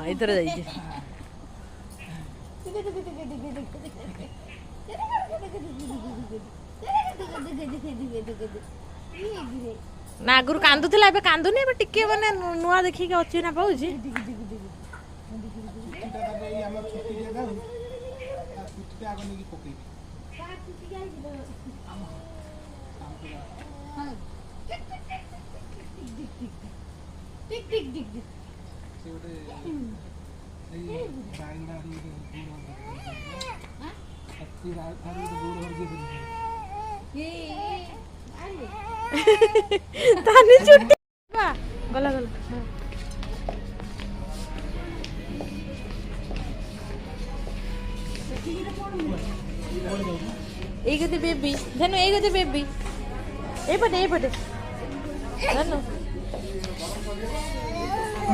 इधर जाइए ना आगुरी कांदुला ए कांदुनी टिके मैंने नुआ देखिक अच्छी ना पाऊँ तानी छुट्टी गला गला এই গতি বেবি জানো এই গতি বেবি এই পটে জানো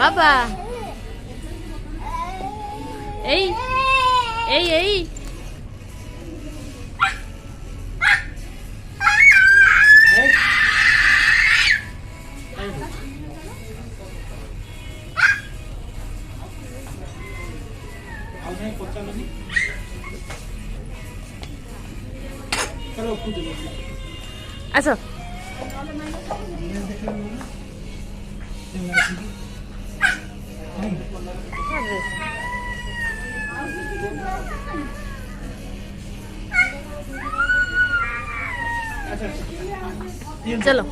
বাবা এই এই এই আসো चलो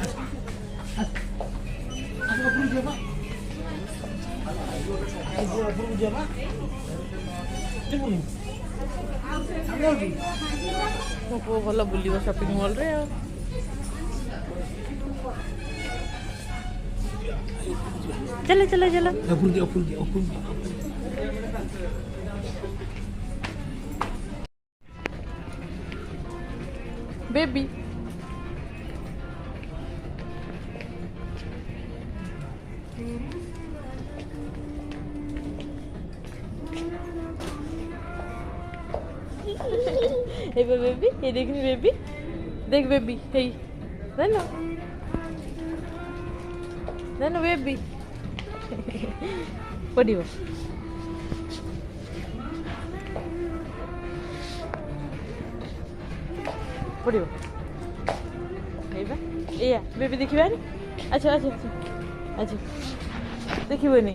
पुओ भल बुल शॉपिंग मॉल रे चलो चलो चलो बेबी हे बेबी ये देखनी बेबी देख बेबी हे देनो देनो बेबी पड़ियो पड़ियो हेबा एया बेबी देखिबानी अच्छा अच्छा अच्छा अच्छा देखिबोनी